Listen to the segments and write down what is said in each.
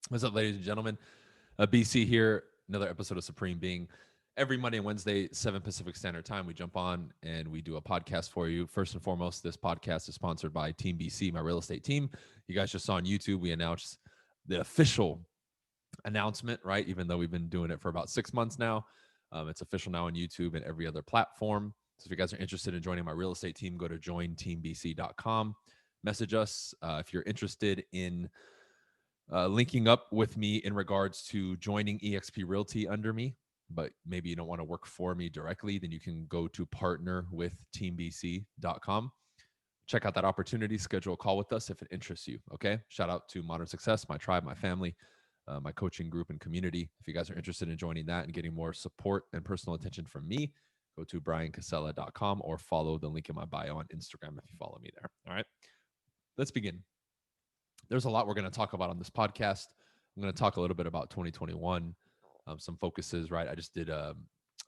What's up, ladies and gentlemen? BC here, another episode of Supreme Being. Every Monday and Wednesday, 7 Pacific Standard Time, we jump on and we do a podcast for you. First and foremost, this podcast is sponsored by Team BC, my real estate team. You guys just saw on YouTube, we announced the official announcement, right? Even though we've been doing it for about 6 months now. It's official now on YouTube and every other platform. So if you guys are interested in joining my real estate team, go to jointeambc.com. Message us if you're interested in linking up with me in regards to joining EXP Realty under me, but maybe you don't want to work for me directly, then you can go to partnerwithteambc.com. Check out that opportunity, schedule a call with us if it interests you. Okay. Shout out to Modern Success, my tribe, my family, my coaching group and community. If you guys are interested in joining that and getting more support and personal attention from me, go to bryancasella.com or follow the link in my bio on Instagram if you follow me there. All right. Let's begin. There's a lot we're going to talk about on this podcast. I'm going to talk a little bit about 2021, some focuses, right? I just did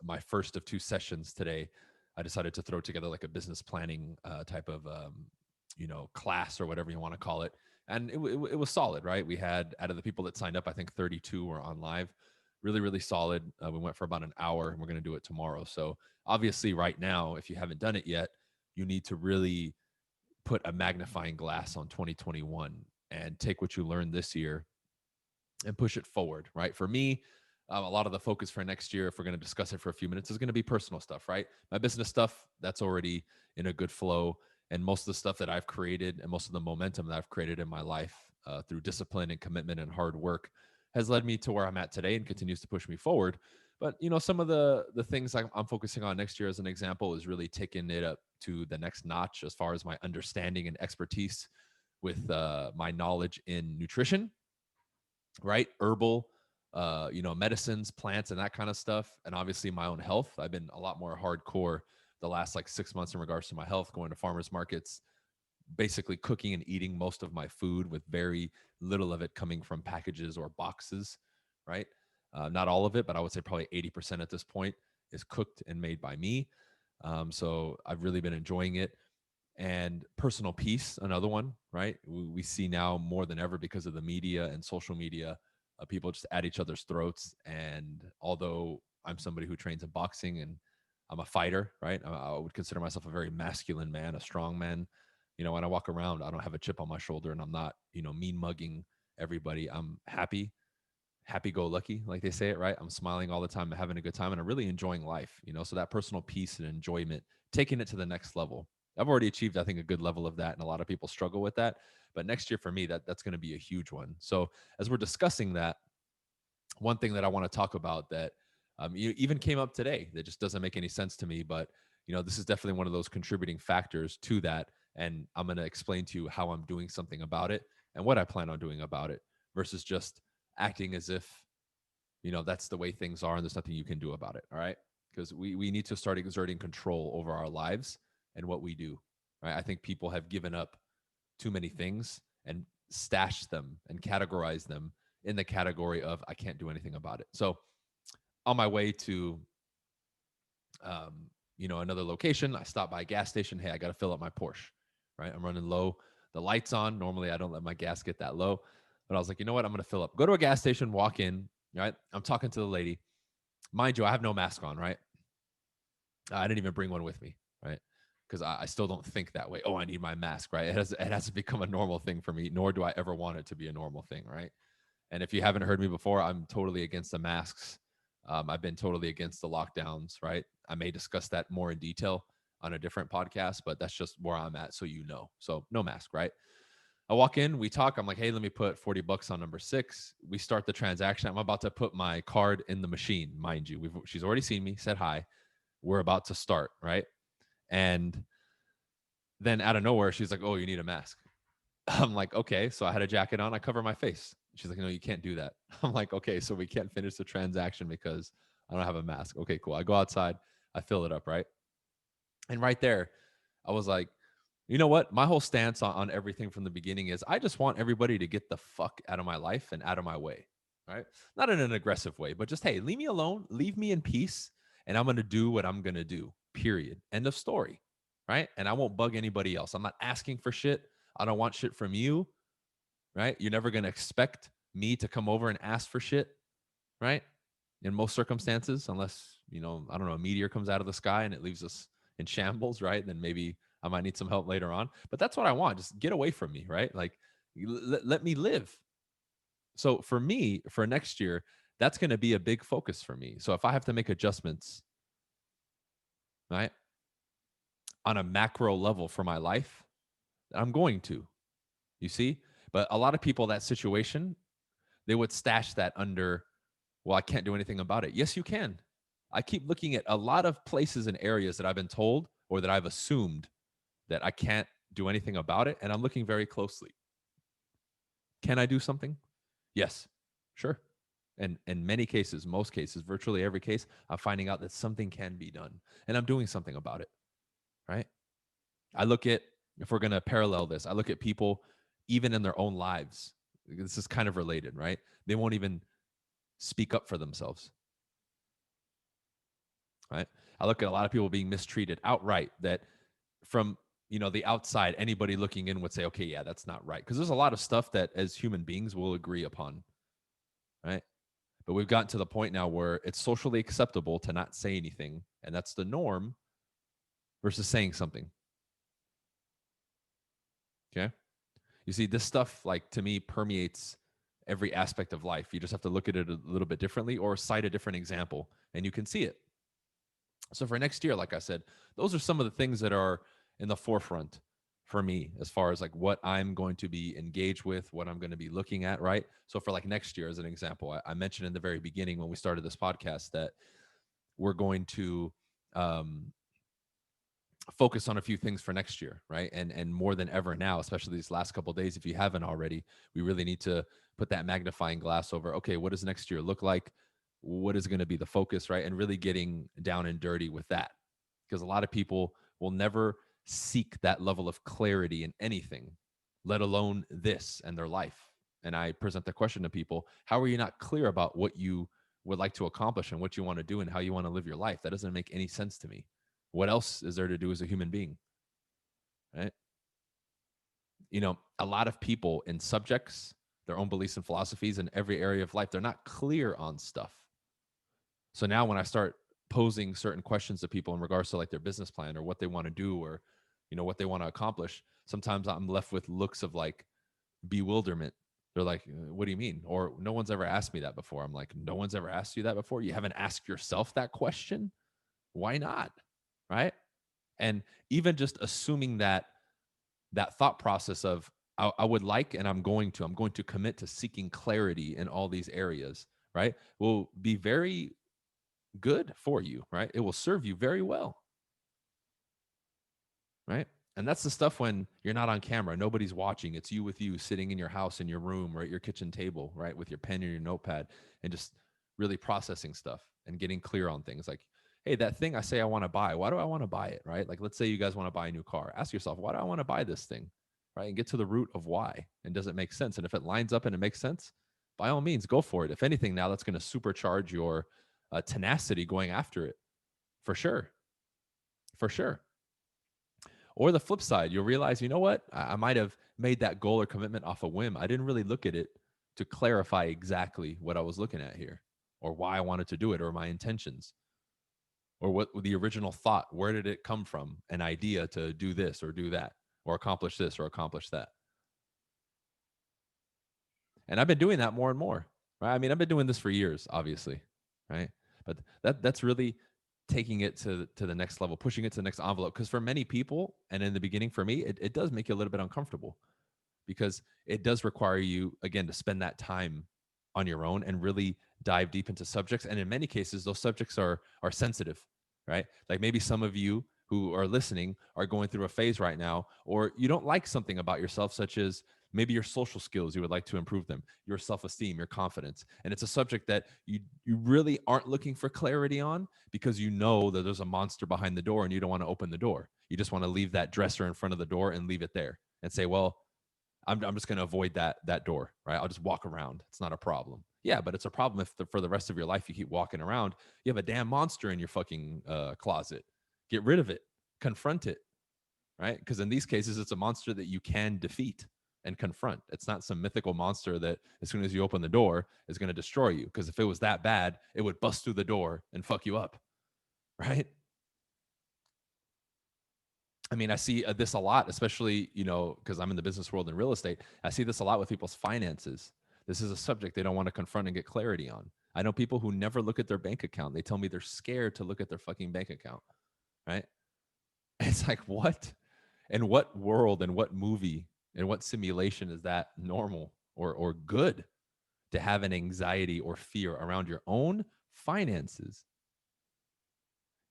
my first of two sessions today. I decided to throw together like a business planning type of, class or whatever you want to call it. And it was solid, right? We had, out of the people that signed up, I think 32 were on live. Really, really solid. We went for about an hour and we're going to do it tomorrow. So obviously right now, if you haven't done it yet, you need to really put a magnifying glass on 2021 and take what you learned this year and push it forward, right? For me, a lot of the focus for next year, if we're going to discuss it for a few minutes, is going to be personal stuff, right? My business stuff, that's already in a good flow. And most of the stuff that I've created and most of the momentum that I've created in my life through discipline and commitment and hard work has led me to where I'm at today and continues to push me forward. But some of the things I'm focusing on next year, as an example, is really taking it up to the next notch as far as my understanding and expertise with my knowledge in nutrition, right? Herbal, medicines, plants, and that kind of stuff. And obviously my own health. I've been a lot more hardcore the last like 6 months in regards to my health, going to farmers markets, basically cooking and eating most of my food with very little of it coming from packages or boxes, right? Not all of it, but I would say probably 80% at this point is cooked and made by me. So I've really been enjoying it. And personal peace, another one, right? We see now more than ever because of the media and social media, people just at each other's throats. And although I'm somebody who trains in boxing and I'm a fighter, right? I would consider myself a very masculine man, a strong man. When I walk around, I don't have a chip on my shoulder and I'm not, mean mugging everybody. I'm happy go lucky, like they say it, right? I'm smiling all the time, having a good time, and I'm really enjoying life, so that personal peace and enjoyment, taking it to the next level. I've already achieved, I think, a good level of that, and a lot of people struggle with that. But next year for me, that's going to be a huge one. So as we're discussing that, one thing that I want to talk about that even came up today that just doesn't make any sense to me, but this is definitely one of those contributing factors to that, and I'm going to explain to you how I'm doing something about it and what I plan on doing about it versus just acting as if that's the way things are and there's nothing you can do about it. All right, because we need to start exerting control over our lives and what we do, right? I think people have given up too many things and stashed them and categorized them in the category of I can't do anything about it. So on my way to another location, I stopped by a gas station. Hey, I got to fill up my Porsche, right? I'm running low. The lights on. Normally I don't let my gas get that low, but I was like, you know what? I'm going to fill up. Go to a gas station, walk in, right? I'm talking to the lady. Mind you, I have no mask on, right? I didn't even bring one with me, right? Because I still don't think that way. Oh, I need my mask, right? It has to become a normal thing for me, nor do I ever want it to be a normal thing, right? And if you haven't heard me before, I'm totally against the masks. I've been totally against the lockdowns, right? I may discuss that more in detail on a different podcast, but that's just where I'm at. So, so no mask, right? I walk in, we talk. I'm like, hey, let me put 40 bucks on number 6. We start the transaction. I'm about to put my card in the machine, mind you. She's already seen me, said hi. We're about to start, right? And then out of nowhere, she's like, oh, you need a mask. I'm like, okay. So I had a jacket on. I cover my face. She's like, no, you can't do that. I'm like, okay. So we can't finish the transaction because I don't have a mask. Okay, cool. I go outside. I fill it up, right? And right there, I was like, you know what? My whole stance on everything from the beginning is I just want everybody to get the fuck out of my life and out of my way, right? Not in an aggressive way, but just, hey, leave me alone, leave me in peace, and I'm going to do what I'm going to do, period. End of story, right? And I won't bug anybody else. I'm not asking for shit. I don't want shit from you, right? You're never going to expect me to come over and ask for shit, right? In most circumstances, unless, I don't know, a meteor comes out of the sky and it leaves us in shambles, right? Then maybe I might need some help later on. But that's what I want. Just get away from me, right? Like, let me live. So for me, for next year, that's going to be a big focus for me. So if I have to make adjustments, right, on a macro level for my life, I'm going to, you see? But a lot of people, that situation, they would stash that under, well, I can't do anything about it. Yes, you can. I keep looking at a lot of places and areas that I've been told or that I've assumed that I can't do anything about it. And I'm looking very closely. Can I do something? Yes, sure. And in many cases, most cases, virtually every case, I'm finding out that something can be done and I'm doing something about it, right? I look at, if we're going to parallel this, I look at people even in their own lives. This is kind of related, right? They won't even speak up for themselves, right? I look at a lot of people being mistreated outright that from, the outside, anybody looking in would say, okay, yeah, that's not right. Because there's a lot of stuff that as human beings we'll agree upon, right? But we've gotten to the point now where it's socially acceptable to not say anything, and that's the norm versus saying something. Okay. You see, this stuff, like, to me, permeates every aspect of life. You just have to look at it a little bit differently or cite a different example, and you can see it. So for next year, like I said, those are some of the things that are in the forefront for me as far as like what I'm going to be engaged with, what I'm going to be looking at, right? So for like next year, as an example, I mentioned in the very beginning when we started this podcast that we're going to um, focus on a few things for next year, right? And more than ever now, especially these last couple of days, if you haven't already, we really need to put that magnifying glass over, okay, what does next year look like? What is going to be the focus, right? And really getting down and dirty with that. Because a lot of people will never seek that level of clarity in anything, let alone this and their life. And I present the question to people, how are you not clear about what you would like to accomplish and what you want to do and how you want to live your life? That doesn't make any sense to me. What else is there to do as a human being? Right? A lot of people in subjects, their own beliefs and philosophies in every area of life, they're not clear on stuff. So now when I start posing certain questions to people in regards to like their business plan or what they want to do or, what they want to accomplish, sometimes I'm left with looks of like bewilderment. They're like, what do you mean? Or no one's ever asked me that before. I'm like, no one's ever asked you that before? You haven't asked yourself that question? Why not? Right? And even just assuming that thought process of I would like and I'm going to commit to seeking clarity in all these areas, right, will be very good for you, right? It will serve you very well, right? And that's the stuff when you're not on camera, nobody's watching. It's you with you sitting in your house, in your room, or at your kitchen table, right, with your pen and your notepad, and just really processing stuff and getting clear on things like, hey, that thing I say I want to buy, why do I want to buy it, right? Like, let's say you guys want to buy a new car. Ask yourself, why do I want to buy this thing, right? And get to the root of why. And does it make sense? And if it lines up and it makes sense, by all means, go for it. If anything, now that's going to supercharge your tenacity going after it, for sure, for sure. Or the flip side, you'll realize, you know what? I might have made that goal or commitment off a whim. I didn't really look at it to clarify exactly what I was looking at here or why I wanted to do it or my intentions or what the original thought. Where did it come from? An idea to do this or do that or accomplish this or accomplish that. And I've been doing that more and more, right? I mean, I've been doing this for years, obviously, right? But that's really taking it to the next level, pushing it to the next envelope. Because for many people, and in the beginning for me, it does make you a little bit uncomfortable because it does require you again to spend that time on your own and really dive deep into subjects. And in many cases, those subjects are sensitive, right? Like maybe some of you who are listening are going through a phase right now, or you don't like something about yourself, such as maybe your social skills, you would like to improve them, your self-esteem, your confidence. And it's a subject that you really aren't looking for clarity on because you know that there's a monster behind the door and you don't want to open the door. You just want to leave that dresser in front of the door and leave it there and say, well, I'm just going to avoid that door, right? I'll just walk around. It's not a problem. Yeah, but it's a problem if for the rest of your life you keep walking around. You have a damn monster in your fucking closet. Get rid of it. Confront it, right? Because in these cases, it's a monster that you can defeat. and confront. It's not some mythical monster that as soon as you open the door is going to destroy you. Because if it was that bad, it would bust through the door and fuck you up, right? I mean, I see this a lot, especially, because I'm in the business world and real estate. I see this a lot with people's finances. This is a subject they don't want to confront and get clarity on. I know people who never look at their bank account. They tell me they're scared to look at their fucking bank account, right? It's like, what? In what world and what movie and what simulation is that normal or good to have an anxiety or fear around your own finances?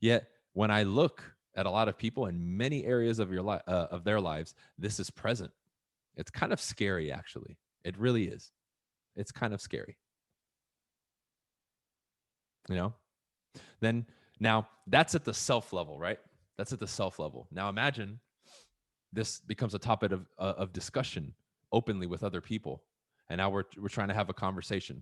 Yet, when I look at a lot of people in many areas of of their lives, this is present. It's kind of scary, actually. It really is. It's kind of scary. You know. Then now that's at the self level, right? That's at the self level. Now imagine this becomes a topic of discussion openly with other people, and now we're trying to have a conversation.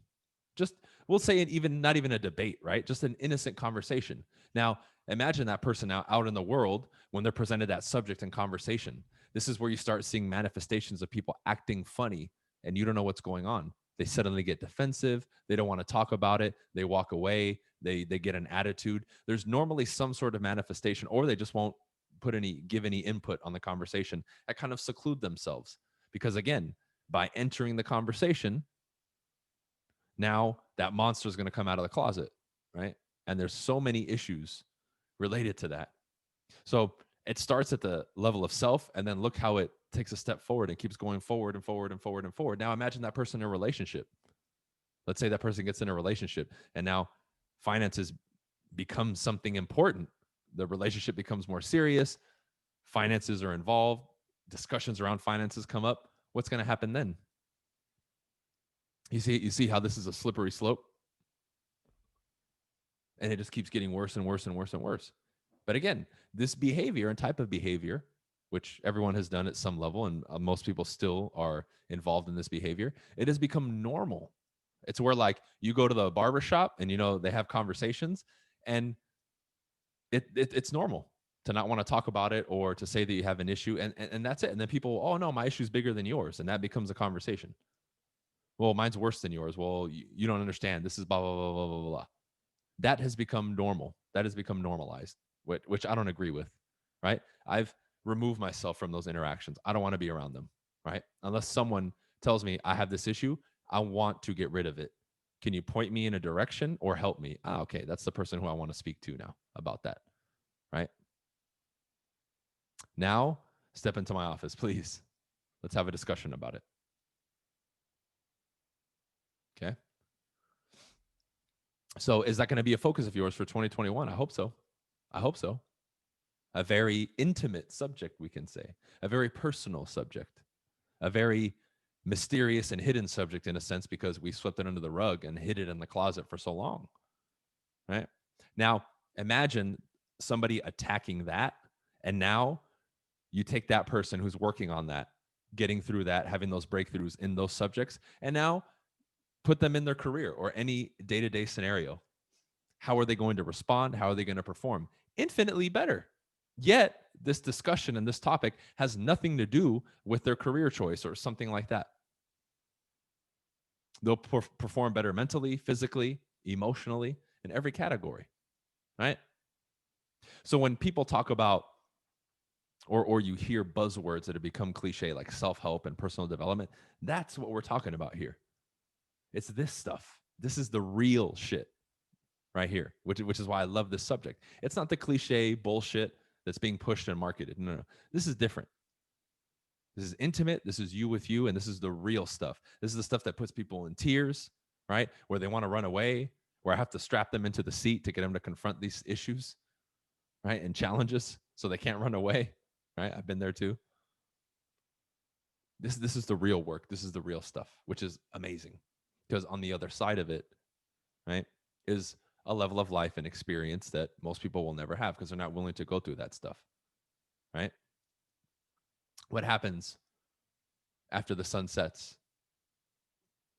Just we'll say it, even not even a debate, right? Just an innocent conversation. Now imagine that person out in the world when they're presented that subject in conversation. This is where you start seeing manifestations of people acting funny, and you don't know what's going on. They suddenly get defensive. They don't want to talk about it. They walk away. They get an attitude. There's normally some sort of manifestation, or they just won't give any input on the conversation. That kind of seclude themselves because, again, by entering the conversation, now that monster is going to come out of the closet, right? And there's so many issues related to that. So it starts at the level of self, and then look how it takes a step forward and keeps going forward and forward and forward and forward. Now imagine that person in a relationship. Let's say that person gets in a relationship, and now finances become something important. The relationship becomes more serious. Finances are involved. Discussions around finances come up. What's going to happen then? You see how this is a slippery slope, and it just keeps getting worse and worse and worse and worse. But again, this behavior and type of behavior, which everyone has done at some level, and most people still are involved in this behavior, it has become normal. It's where, like, you go to the barber shop and they have conversations, and it's normal to not want to talk about it or to say that you have an issue, and that's it. And then people, oh no, my issue is bigger than yours, and that becomes a conversation. Well, mine's worse than yours. Well, you don't understand. This is blah blah blah blah blah blah. That has become normal. That has become normalized, which I don't agree with. Right? I've removed myself from those interactions. I don't want to be around them. Right? Unless someone tells me I have this issue, I want to get rid of it. Can you point me in a direction or help me? Ah, okay, that's the person who I want to speak to now about that. Right? Now, step into my office, please. Let's have a discussion about it. Okay. So, is that going to be a focus of yours for 2021? I hope so. I hope so. A very intimate subject, we can say, a very personal subject, a very mysterious and hidden subject in a sense, because we swept it under the rug and hid it in the closet for so long. Right? Now, imagine somebody attacking that, and now you take that person who's working on that, getting through that, having those breakthroughs in those subjects, and now put them in their career or any day-to-day scenario. How are they going to respond? How are they going to perform? Infinitely better. Yet, this discussion and this topic has nothing to do with their career choice or something like that. They'll perform better mentally, physically, emotionally, in every category, right? So when people talk about, or you hear buzzwords that have become cliche like self-help and personal development, that's what we're talking about here. It's this stuff. This is the real shit right here, which is why I love this subject. It's not the cliche bullshit that's being pushed and marketed. No. This is different. This is intimate. This is you with you, and this is the real stuff. This is the stuff that puts people in tears, right? Where they want to run away, where I have to strap them into the seat to get them to confront these issues, right? And challenges so they can't run away, right? I've been there too. This is the real work. This is the real stuff, which is amazing. Because on the other side of it, right, is a level of life and experience that most people will never have because they're not willing to go through that stuff, right? What happens after the sun sets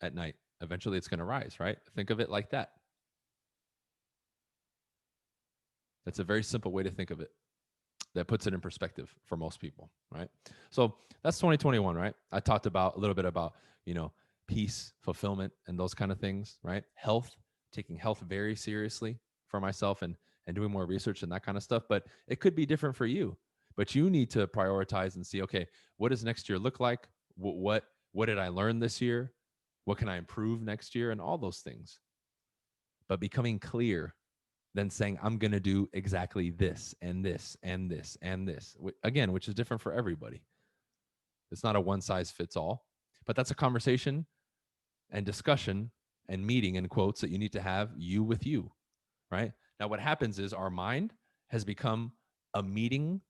at night? Eventually it's going to rise, right? Think of it like that. That's a very simple way to think of it. that puts it in perspective for most people, right? So that's 2021, right? I talked about a little bit about, you know, peace, fulfillment, and those kind of things, right? Health, taking health very seriously for myself and doing more research and that kind of stuff. But it could be different for you. But you need to prioritize and see, okay, what does next year look like? What did I learn this year? What can I improve next year? And all those things. But becoming clear, then saying, I'm going to do exactly this and this and this and this. Again, which is different for everybody. It's not a one size fits all, but that's a conversation and discussion and meeting in quotes that you need to have you with you, right? Now, what happens is our mind has become a meeting,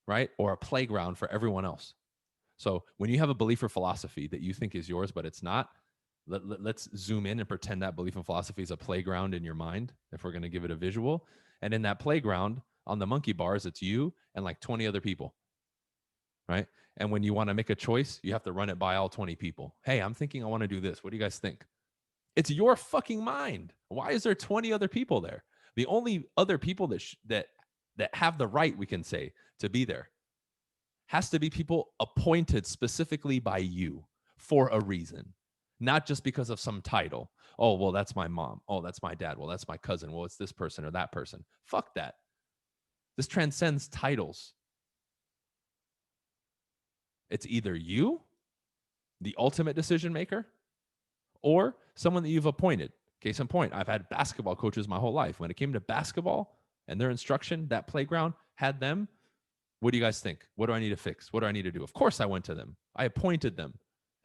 right? Or a playground for everyone else. So when you have a belief or philosophy that you think is yours, but it's not, let's zoom in and pretend that belief and philosophy is a playground in your mind, if we're going to give it a visual. And in that playground, on the monkey bars, it's you and like 20 other people, right? And when you want to make a choice, you have to run it by all 20 people. Hey, I'm thinking I want to do this. What do you guys think? It's your fucking mind. Why is there 20 other people there? The only other people that have the right, we can say, to be there has to be people appointed specifically by you for a reason, not just because of some title. Oh, well, that's my mom. Oh, that's my dad. Well, that's my cousin. Well, it's this person or that person. Fuck that. This transcends titles. It's either you, the ultimate decision maker, or someone that you've appointed. Case in point, I've had basketball coaches my whole life. When it came to basketball and their instruction, that playground had them. What do you guys think? What do I need to fix? What do I need to do? Of course, I went to them. I appointed them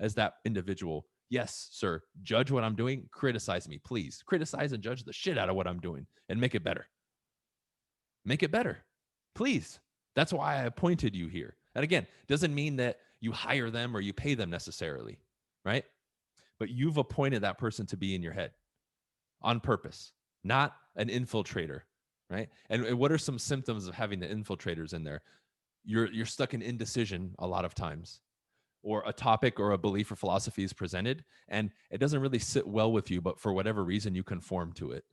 as that individual. Yes, sir. Judge what I'm doing. Criticize me, please. Criticize and judge the shit out of what I'm doing and make it better. Make it better, please. That's why I appointed you here. And again, doesn't mean that you hire them or you pay them necessarily, right? But you've appointed that person to be in your head on purpose, not an infiltrator, right? And what are some symptoms of having the infiltrators in there? You're stuck in indecision a lot of times, or a topic or a belief or philosophy is presented and it doesn't really sit well with you, but for whatever reason you conform to it,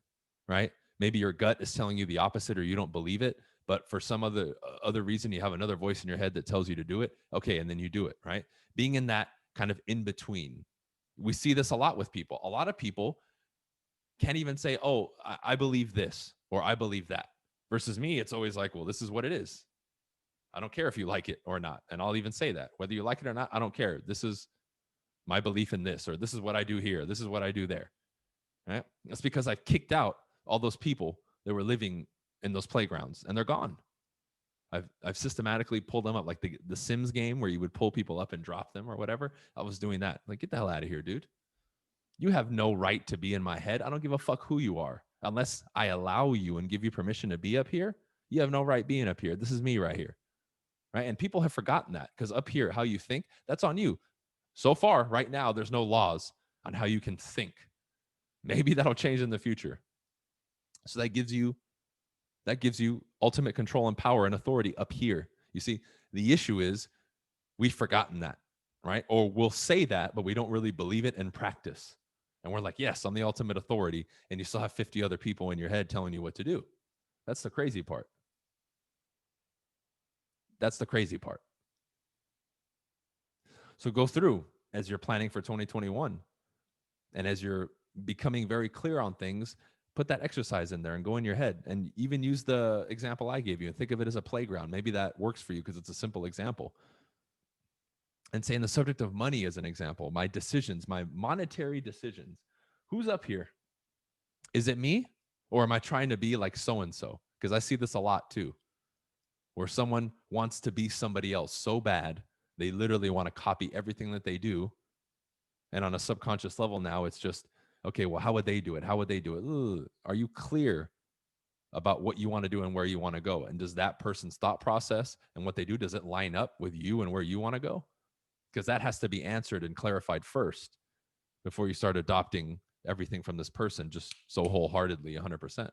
right? Maybe your gut is telling you the opposite or you don't believe it, but for some other reason you have another voice in your head that tells you to do it. Okay, and then you do it, right? Being in that kind of in between. We see this a lot with people. A lot of people can't even say, oh, I believe this or I believe that. Versus me, it's always like, well, this is what it is. I don't care if you like it or not. And I'll even say that. Whether you like it or not, I don't care. This is my belief in this, or this is what I do here. This is what I do there. Right? That's because I've kicked out all those people that were living in those playgrounds and they're gone. I've systematically pulled them up, like the Sims game where you would pull people up and drop them or whatever. I was doing that. Like, get the hell out of here, dude. You have no right to be in my head. I don't give a fuck who you are. Unless I allow you and give you permission to be up here, you have no right being up here. This is me right here. Right? And people have forgotten that because up here, how you think, that's on you. So far, right now, there's no laws on how you can think. Maybe that'll change in the future. So that gives you ultimate control and power and authority up here. You see, the issue is we've forgotten that, right? Or we'll say that, but we don't really believe it in practice. And we're like, yes, I'm the ultimate authority. And you still have 50 other people in your head telling you what to do. That's the crazy part. That's the crazy part. So go through as you're planning for 2021 and as you're becoming very clear on things, put that exercise in there and go in your head and even use the example I gave you and think of it as a playground. Maybe that works for you because it's a simple example. And saying the subject of money as an example, my decisions, my monetary decisions. Who's up here? Is it me or am I trying to be like so-and-so? Because I see this a lot too, where someone wants to be somebody else so bad, they literally want to copy everything that they do. And on a subconscious level now, it's just, okay, well, how would they do it? How would they do it? Ugh. Are you clear about what you want to do and where you want to go? And does that person's thought process and what they do, does it line up with you and where you want to go? Because that has to be answered and clarified first before you start adopting everything from this person just so wholeheartedly 100%.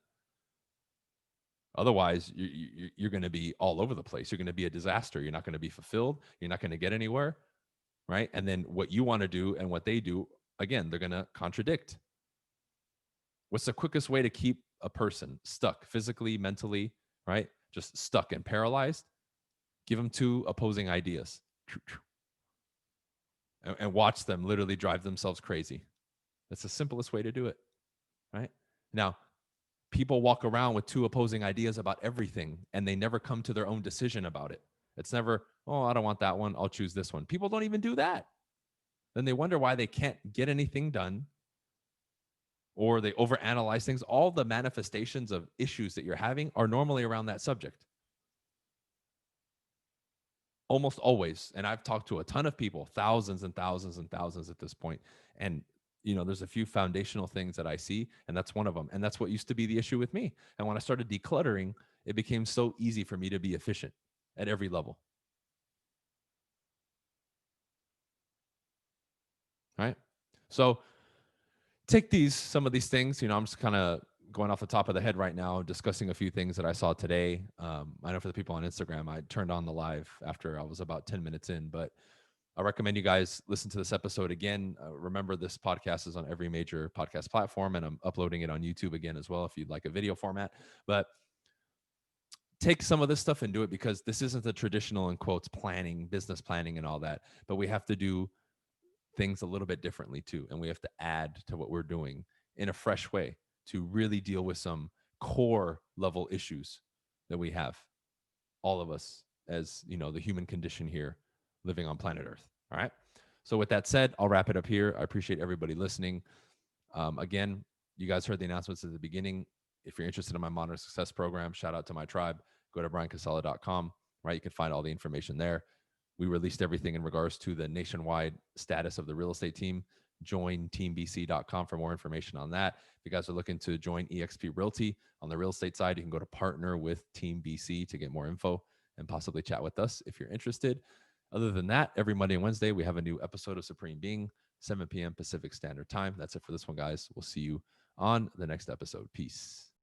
Otherwise, you're going to be all over the place. You're going to be a disaster. You're not going to be fulfilled. You're not going to get anywhere, right? And then what you want to do and what they do, again, they're going to contradict. What's the quickest way to keep a person stuck physically, mentally, right? Just stuck and paralyzed? Give them two opposing ideas and watch them literally drive themselves crazy. That's the simplest way to do it, right? Now, people walk around with two opposing ideas about everything and they never come to their own decision about it. It's never, oh, I don't want that one. I'll choose this one. People don't even do that. Then they wonder why they can't get anything done or they overanalyze things. All the manifestations of issues that you're having are normally around that subject. Almost always. And I've talked to a ton of people, thousands and thousands and thousands at this point. And there's a few foundational things that I see, and that's one of them. And that's what used to be the issue with me. And when I started decluttering, it became so easy for me to be efficient at every level. Right? So take some of these things. I'm just kind of going off the top of the head right now, discussing a few things that I saw today. I know for the people on Instagram, I turned on the live after I was about 10 minutes in, but I recommend you guys listen to this episode again. Remember, this podcast is on every major podcast platform, and I'm uploading it on YouTube again as well if you'd like a video format. But take some of this stuff and do it, because this isn't the traditional, in quotes, planning, business planning and all that. But we have to do things a little bit differently too. And we have to add to what we're doing in a fresh way to really deal with some core level issues that we have, all of us, as the human condition here living on planet Earth. All right. So with that said, I'll wrap it up here. I appreciate everybody listening. Again, you guys heard the announcements at the beginning. If you're interested in my Modern Success program, shout out to my tribe. Go to bryancasella.com. Right. You can find all the information there. We released everything in regards to the nationwide status of the real estate team. Join teambc.com for more information on that. If you guys are looking to join eXp Realty on the real estate side, you can go to partner with Team BC to get more info and possibly chat with us if you're interested. Other than that, every Monday and Wednesday, we have a new episode of Supreme Being, 7 p.m. Pacific Standard Time. That's it for this one, guys. We'll see you on the next episode. Peace.